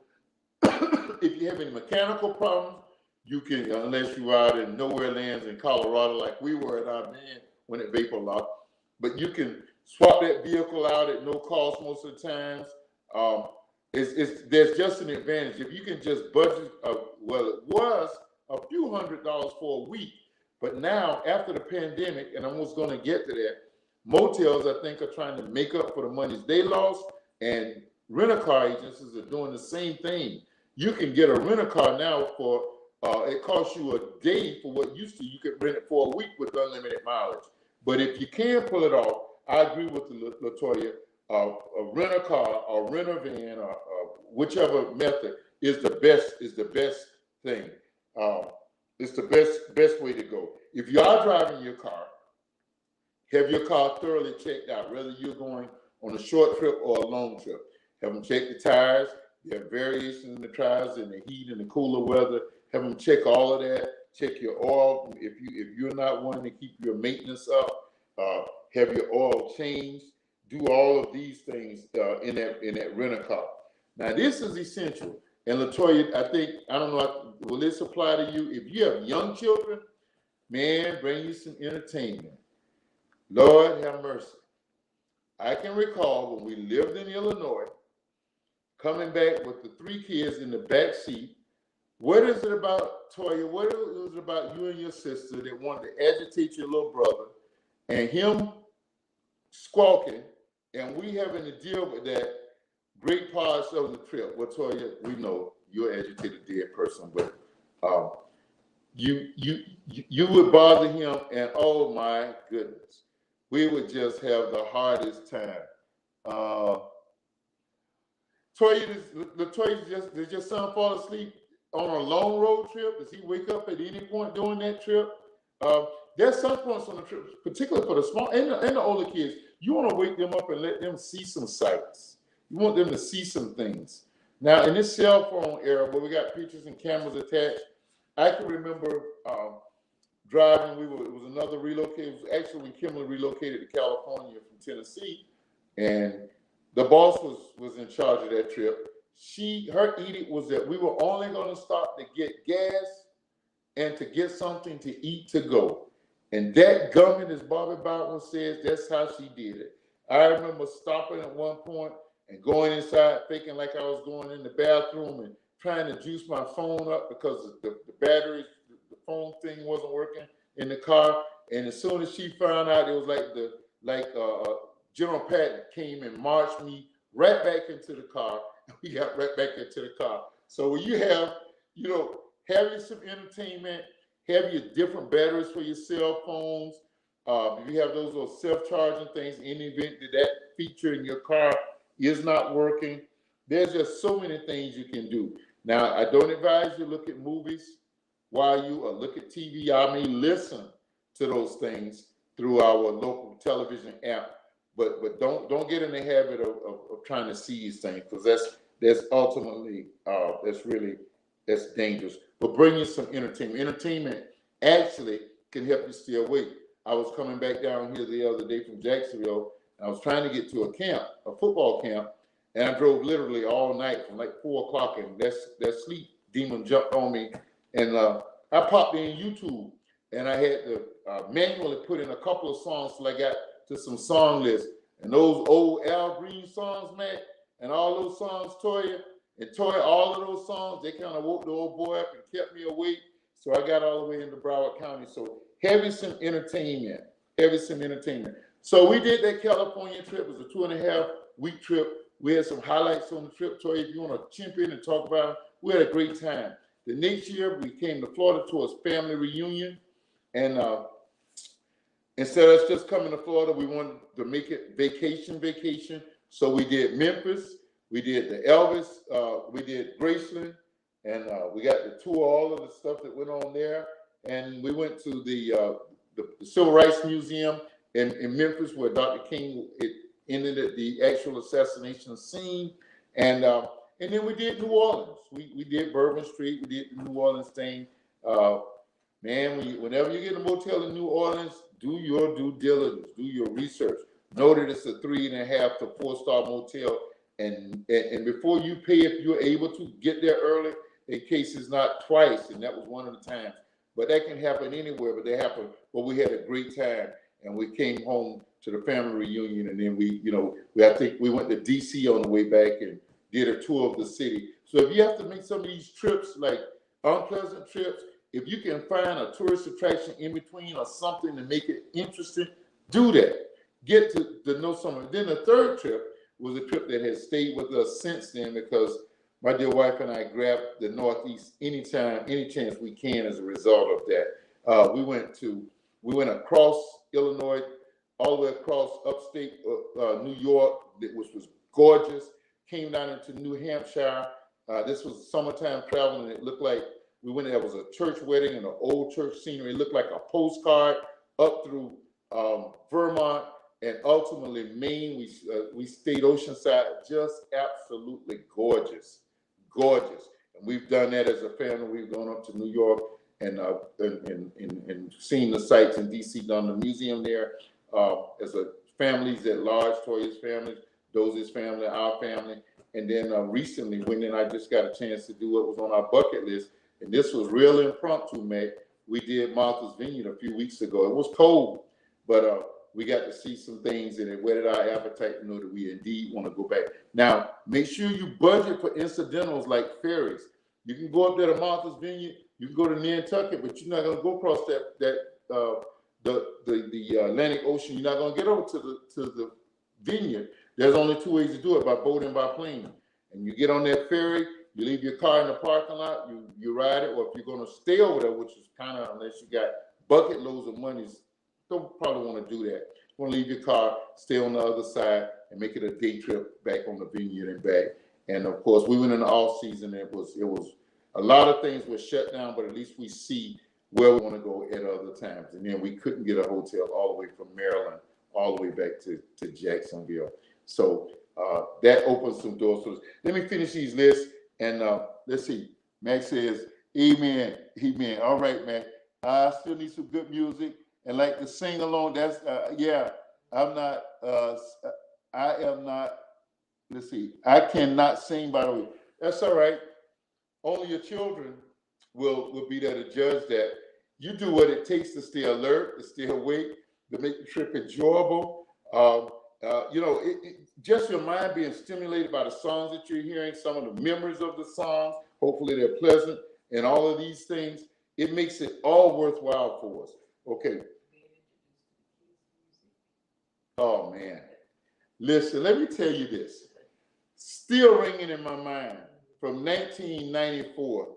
if you have any mechanical problems, you can, unless you're out in nowhere lands in Colorado like we were at our van when it vapor locked, but you can swap that vehicle out at no cost most of the times. There's just an advantage if you can just budget. Well, it was a few $100s for a week, but now after the pandemic, and I'm almost going to get to that, motels I think are trying to make up for the monies they lost, and rent-a-car agencies are doing the same thing. You can get a rent-a-car now for it costs you a day for what used to you could rent it for a week with unlimited mileage. But if you can pull it off, I agree with Latoya. A rent-a-car or rent-a-van or whichever method is the best thing. It's the best way to go. If you are driving your car, have your car thoroughly checked out, whether you're going on a short trip or a long trip. Have them check the tires. There are variations in the tires and the heat and the cooler weather. Have them check all of that. Check your oil. If you're not wanting to keep your maintenance up, have your oil changed. Do all of these things in that rent-a-car. Now this is essential. And Latoya, I don't know, will this apply to you? If you have young children, man, bring you some entertainment. Lord have mercy. I can recall when we lived in Illinois, coming back with the 3 kids in the back seat. What is it about, Toya? What is it about you and your sister that wanted to agitate your little brother and him squawking and we having to deal with that great parts of the trip? Well, Toya, we know you're an agitated dead person, but you would bother him, and oh my goodness, we would just have the hardest time. Toya, did your son fall asleep on a long road trip? Does he wake up at any point during that trip? There's some points on the trip, particularly for the small and the older kids, you want to wake them up and let them see some sights. You want them to see some things. Now, in this cell phone era where we got pictures and cameras attached, I can remember driving. It was another relocate. It was actually when Kimberly relocated to California from Tennessee, and the boss was in charge of that trip. Her edict was that we were only going to stop to get gas and to get something to eat to go. And that gummit, as Bobby Baldwin says, that's how she did it. I remember stopping at one point and going inside thinking like I was going in the bathroom and trying to juice my phone up because the batteries, the phone thing wasn't working in the car. And as soon as she found out, it was like General Patton came and marched me right back into the car. We got right back into the car. So when you have, having some entertainment, have your different batteries for your cell phones. If you have those little self-charging things, in the event that feature in your car is not working, there's just so many things you can do. Now, I don't advise you look at movies while you look at TV. I may listen to those things through our local television app, but don't get in the habit of trying to see these things, because that's ultimately that's dangerous. But bring you some entertainment. Entertainment actually can help you stay awake. I was coming back down here the other day from Jacksonville. I was trying to get to a football camp, and I drove literally all night from like 4 o'clock, and that sleep demon jumped on me. And I popped in YouTube, and I had to manually put in a couple of songs till I got to some song lists. And those old Al Green songs, man, and all those songs, Toya, all of those songs, they kind of woke the old boy up and kept me awake. So I got all the way into Broward County. So having some entertainment. So we did that California trip. It was a 2.5-week trip. We had some highlights on the trip. Toya, if you want to chimp in and talk about it, we had a great time. The next year, we came to Florida to a family reunion. And instead of us just coming to Florida, we wanted to make it vacation. So we did Memphis. We did the Elvis, we did Graceland, and we got to tour all of the stuff that went on there. And we went to the Civil Rights Museum in Memphis, where Dr. King ended at the actual assassination scene. And then we did New Orleans. We did Bourbon Street. We did the New Orleans thing. Whenever you get a motel in New Orleans, do your due diligence, do your research. Know that it's a 3.5 to 4-star motel. And before you pay, if you're able to get there early, in case it's not twice, and that was one of the times. But that can happen anywhere, but they happen. But we had a great time, and we came home to the family reunion, and then I think we went to DC on the way back and did a tour of the city. So if you have to make some of these trips, like unpleasant trips, if you can find a tourist attraction in between or something to make it interesting, do that. Get to know someone. Then the third trip was a trip that has stayed with us since then, because my dear wife and I grabbed the Northeast anytime, any chance we can as a result of that. We went across Illinois, all the way across upstate New York, which was gorgeous, came down into New Hampshire. This was summertime travel, and it looked like there was a church wedding and an old church scenery. It looked like a postcard up through Vermont. And ultimately, Maine, we stayed oceanside, just absolutely gorgeous. And we've done that as a family. We've gone up to New York and seen the sights in DC, done the museum there. As a families at large, Toya's family, Dozie's family, our family. And then recently, when I just got a chance to do what was on our bucket list, and this was real impromptu, Matt. We did Martha's Vineyard a few weeks ago. It was cold, but we got to see some things, and it whetted our appetite to know that we indeed want to go back. Now, make sure you budget for incidentals like ferries. You can go up there to Martha's Vineyard, you can go to Nantucket, but you're not going to go across the Atlantic Ocean. You're not going to get over to the vineyard. There's only 2 ways to do it: by boat and by plane. And you get on that ferry, you leave your car in the parking lot, you ride it, or if you're going to stay over there, which is kind of, unless you got bucket loads of money, don't probably want to do that. You want to leave your car, stay on the other side, and make it a day trip back on the vineyard and back. And of course, we went in the off season. a lot of things were shut down, but at least we see where we want to go at other times. And then we couldn't get a hotel all the way from Maryland all the way back to Jacksonville. So that opens some doors for us. Let me finish these lists, and let's see. Max says, amen, amen. All right, man. I still need some good music and like to sing along. That's, yeah, I'm not, I am not, let's see. I cannot sing, by the way. That's all right. Only your children will be there to judge that. You do what it takes to stay alert, to stay awake, to make the trip enjoyable. You know, just your mind being stimulated by the songs that you're hearing, some of the memories of the songs. Hopefully they're pleasant, and all of these things. It makes it all worthwhile for us. Okay. Oh man, listen. Let me tell you this. Still ringing in my mind from 1994.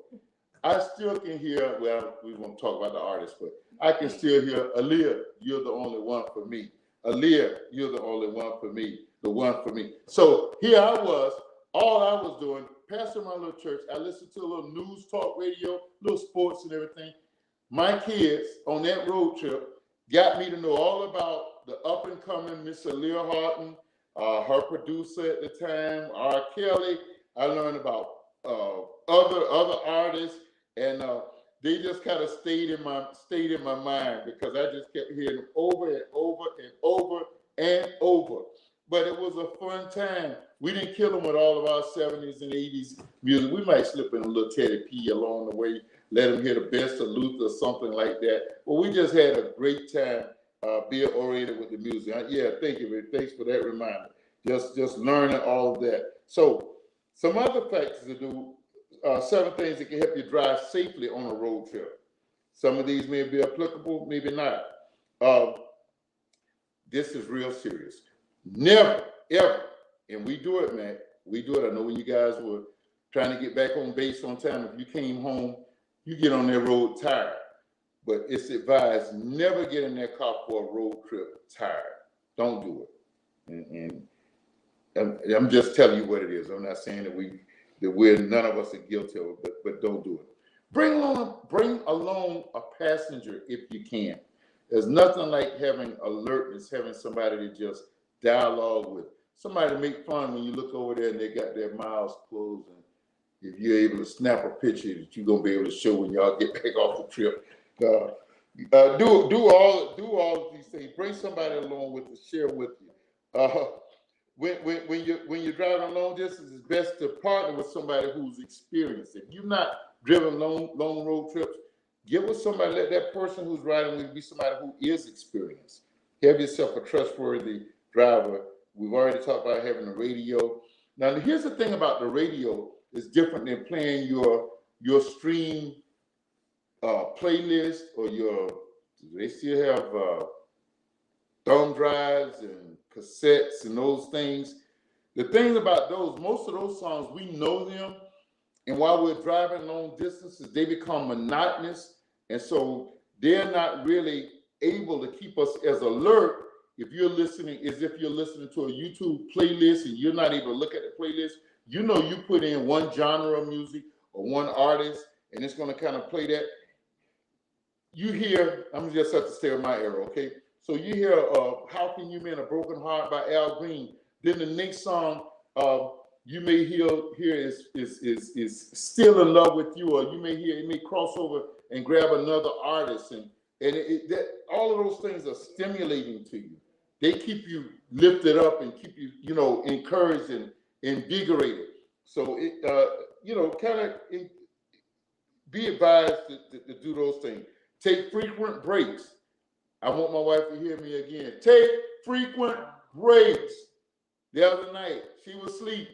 I still can hear, well, we won't talk about the artist, but I can still hear, Aaliyah, you're the only one for me. Aaliyah, you're the only one for me, the one for me. So here I was, all I was doing, pastoring my little church. I listened to a little news talk radio, little sports and everything. My kids on that road trip got me to know all about the up and coming Miss Aaliyah Horton, her producer at the time, R. Kelly. I learned about other artists, and they just kind of stayed in my mind because I just kept hearing them over and over and over and over. But it was a fun time. We didn't kill them with all of our 70s and 80s music. We might slip in a little Teddy P along the way, let them hear the best of Luther or something like that. But we just had a great time being oriented with the music. Yeah, thank you. Thanks for that reminder. Just learning all of that. So some other factors to do, 7 things that can help you drive safely on a road trip. Some of these may be applicable, maybe not. This is real serious. Never, ever, and we do it, man. We do it. I know when you guys were trying to get back on base on time, if you came home, you get on that road tired. But it's advised, never get in that car for a road trip tired. Don't do it. And I'm just telling you what it is. I'm not saying that none of us are guilty of it, but don't do it. Bring along a passenger if you can. There's nothing like having alertness, having somebody to just dialogue with. Somebody to make fun when you look over there and they got their mouths closed. And if you're able to snap a picture that you're gonna be able to show when y'all get back off the trip. Do all of these things. Bring somebody along with to share with you. When you're driving a long distance, it's best to partner with somebody who's experienced. If you've not driven long road trips, get with somebody. Let that person who's riding with you be somebody who is experienced. Have yourself a trustworthy driver. We've already talked about having a radio. Now, here's the thing about the radio. It's different than playing your stream playlist or they still have thumb drives and cassettes and those things. The thing about those, most of those songs, we know them. And while we're driving long distances, they become monotonous. And so they're not really able to keep us as alert if you're listening, as if you're listening to a YouTube playlist and you're not able to look at the playlist. You know, you put in one genre of music or one artist, and it's going to kind of play that. You hear, I'm just have to stay with my era, okay? So you hear How Can You Mend a Broken Heart by Al Green. Then the next song you may hear is Still in Love with You, or you may hear, it may cross over and grab another artist. And all of those things are stimulating to you. They keep you lifted up and keep you, encouraged and invigorated. So be advised to do those things. Take frequent breaks. I want my wife to hear me again. Take frequent breaks. The other night, she was asleep.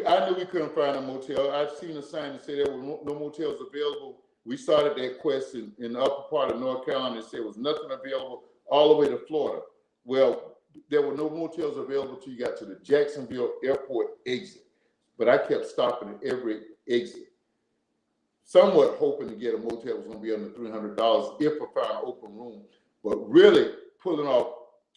I knew we couldn't find a motel. I've seen a sign that said there were no motels available. We started that quest in the upper part of North Carolina and said there was nothing available all the way to Florida. Well, there were no motels available till you got to the Jacksonville airport exit. But I kept stopping at every exit, somewhat hoping to get a motel that was going to be under $300 if I found an open room. But really pulling off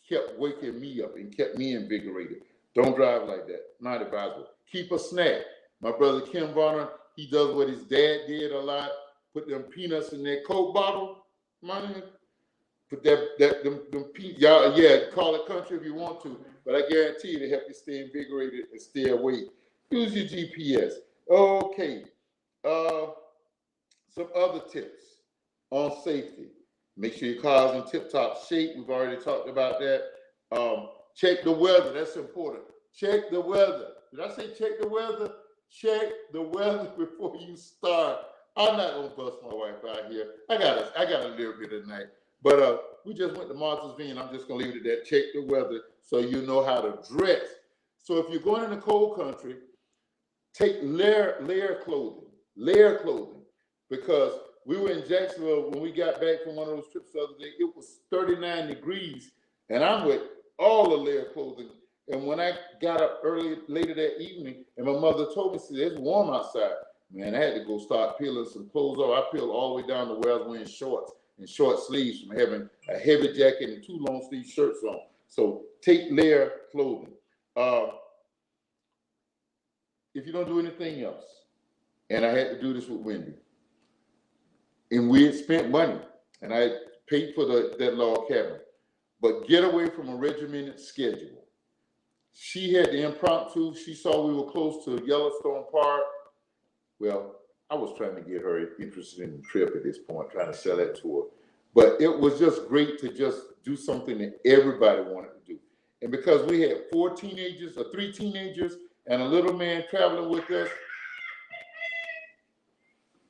kept waking me up and kept me invigorated. Don't drive like that. Not advisable. Keep a snack. My brother Kim Varner He does what his dad did a lot. Put them peanuts in that Coke bottle, man. Put them y'all, yeah, call it country if you want to, but I guarantee you they help you stay invigorated and stay awake. Use your GPS. Okay. Some other tips on safety. Make sure your car's in tip-top shape. We've already talked about that. Check the weather. That's important. Check the weather. Did I say check the weather? Check the weather before you start. I'm not gonna bust my wife out here. I got a little bit tonight. But we just went to Martha's Vineyard. I'm just gonna leave it at that. Check the weather so you know how to dress. So if you're going in the cold country, take layer clothing, because we were in Jacksonville when we got back from one of those trips the other day. It was 39 degrees, and I'm with all the layer clothing. And when I got up later that evening, and my mother told me, "See, it's warm outside," man, I had to go start peeling some clothes off. I peeled all the way down to where I was wearing shorts and short sleeves from having a heavy jacket and 2 long sleeve shirts on. So take layer clothing. If you don't do anything else, and I had to do this with Wendy, and we had spent money, and I paid for that log cabin, but get away from a regimented schedule. She had the impromptu. She saw we were close to Yellowstone Park. Well, I was trying to get her interested in the trip at this point, trying to sell that to her. But it was just great to just do something that everybody wanted to do. And because we had 3 teenagers, and a little man traveling with us,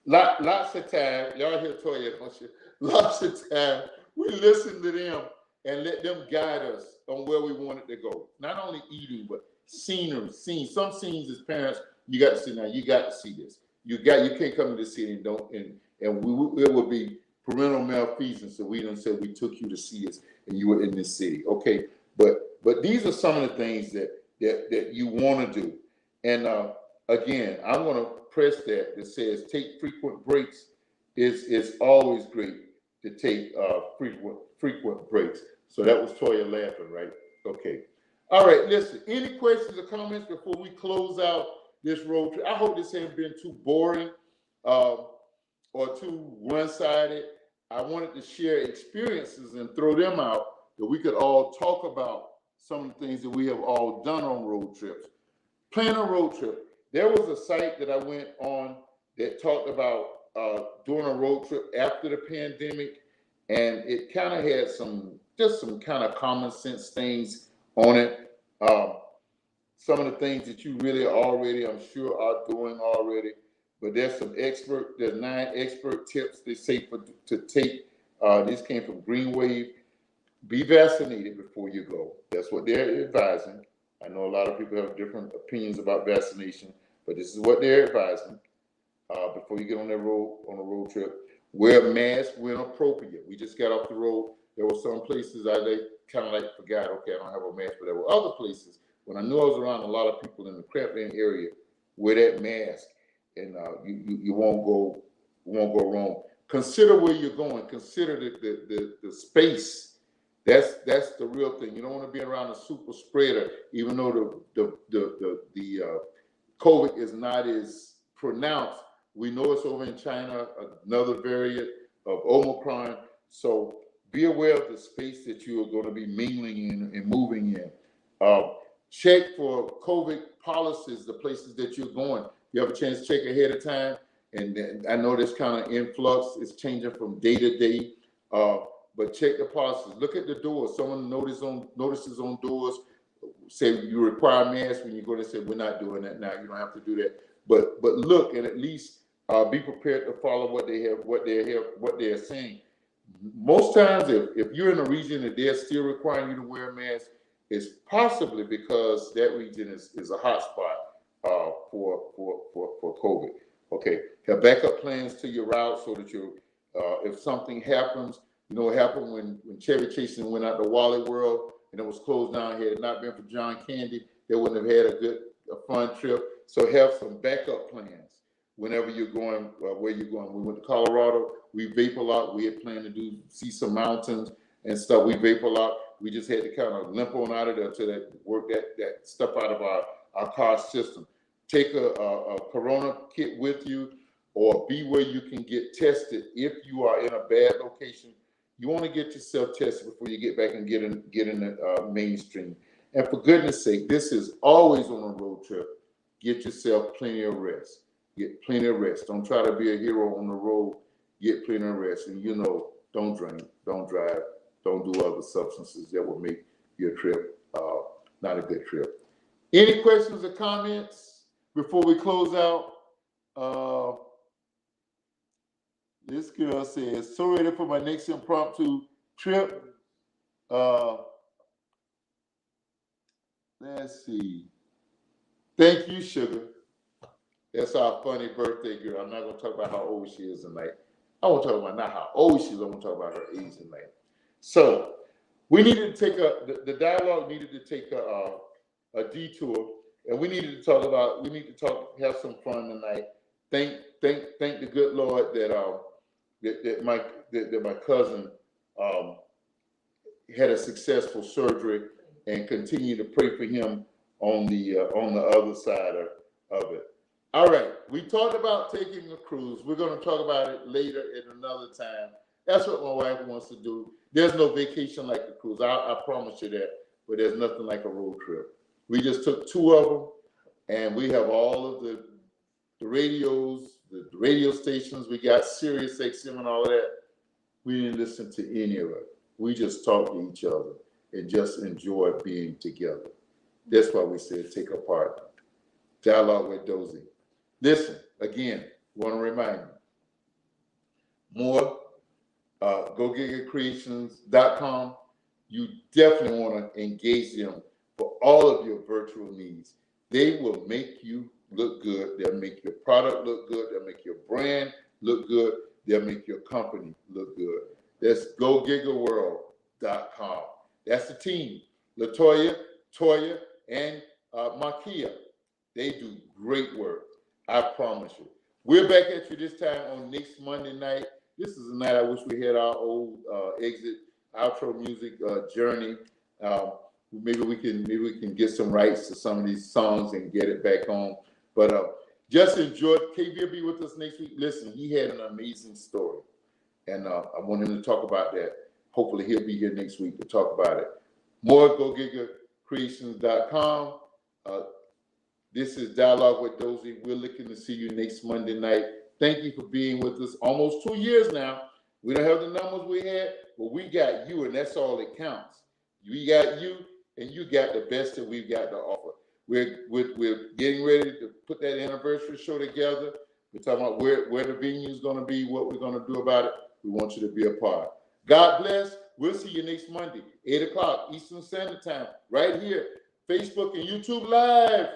lots of time, y'all hear Toya, don't you? Lots of time, we listened to them and let them guide us on where we wanted to go. Not only eating, but scenery, scenes. Some scenes as parents, you got to see now, you got to see this. You can't come to the city and it would be parental malfeasance. So we done said we took you to see us and you were in this city. Okay, but these are some of the things that you want to do. And again, I want to press that says take frequent breaks. It's always great to take frequent breaks. So that was Toya laughing, right? Okay. All right, listen, any questions or comments before we close out this road trip? I hope this hasn't been too boring or too one-sided. I wanted to share experiences and throw them out that we could all talk about some of the things that we have all done on road trips. Plan a road trip. There was a site that I went on that talked about doing a road trip after the pandemic, and it kind of had some kind of common sense things on it. Some of the things that you really already, I'm sure, are doing already, but there's 9 expert tips they say to take. This came from Green Wave. Be vaccinated before you go. That's what they're advising. I know a lot of people have different opinions about vaccination, but this is what they're advising before you get on a road trip. Wear a mask when appropriate. We just got off the road. There were some places I kind of forgot, okay, I don't have a mask, but there were other places when I knew I was around a lot of people in the Crampton area, wear that mask, and you won't go wrong. Consider where you're going. Consider the space. That's the real thing. You don't want to be around a super spreader, even though the COVID is not as pronounced. We know it's over in China, another variant of Omicron. So be aware of the space that you are going to be mingling in and moving in. Check for COVID policies, the places that you're going. You have a chance to check ahead of time. And I know this kind of influx is changing from day to day. But check the policies. Look at the doors. Someone notices on doors, say you require masks when you go. They say we're not doing that now. You don't have to do that. But look and at least be prepared to follow what they're saying. Most times, if you're in a region that they're still requiring you to wear a mask, it's possibly because that region is a hot spot for COVID. Okay, have backup plans to your route so that if something happens. You know what happened when Chevy Chasing went out to Wally World and it was closed down. Had it not been for John Candy, they wouldn't have had a fun trip. So have some backup plans whenever you're going, where you're going. We went to Colorado. We vape a lot. We had planned to see some mountains and stuff. We vape a lot. We just had to kind of limp on out of there to work that stuff out of our car system. take a corona kit with you, or be where you can get tested if you are in a bad location. You want to get yourself tested before you get back and get in the mainstream. And for goodness sake, this is always on a road trip. Get yourself plenty of rest. Get plenty of rest. Don't try to be a hero on the road. Get plenty of rest. And don't drink, don't drive, don't do other substances that will make your trip not a good trip. Any questions or comments before we close out? This girl says, so ready for my next impromptu trip. Let's see. Thank you, Sugar. That's our funny birthday girl. I'm not going to talk about how old she is tonight. I want to talk about not how old she is. I want to talk about her age tonight. So we needed to take the dialogue needed to take a detour, and we need to have some fun tonight. Thank the good Lord that my cousin had a successful surgery, and continue to pray for him on the other side of it. All right, we talked about taking a cruise. We're going to talk about it later at another time. That's what my wife wants to do. There's no vacation like a cruise. I promise you that. But there's nothing like a road trip. We just took 2 of them, and we have all of the radios, the radio stations. We got Sirius XM and all of that. We didn't listen to any of it. We just talked to each other and just enjoy being together. That's why we said take a part. Dialogue with Dozie. Listen, again, want to remind you, more GoGigaCreations.com. You definitely want to engage them for all of your virtual needs. They will make you look good. They'll make your product look good. They'll make your brand look good. They'll make your company look good. That's GoGigaWorld.com. That's the team. LaToya, Toya, and Makia. They do great work. I promise you. We're back at you this time on next Monday night. This is the night I wish we had our old exit outro music journey. Maybe we can get some rights to some of these songs and get it back on. But just enjoy. KB will be with us next week. Listen, he had an amazing story, and I want him to talk about that. Hopefully, he'll be here next week to talk about it. More GoGigaCreations.com. This is Dialogue with Dozie. We're looking to see you next Monday night. Thank you for being with us. Almost 2 years now. We don't have the numbers we had, but we got you, and that's all that counts. We got you, and you got the best that we've got to offer. We're getting ready to put that anniversary show together. We're talking about where the venue is going to be, what we're going to do about it. We want you to be a part. God bless. We'll see you next Monday, 8 o'clock Eastern Standard Time, right here, Facebook and YouTube Live.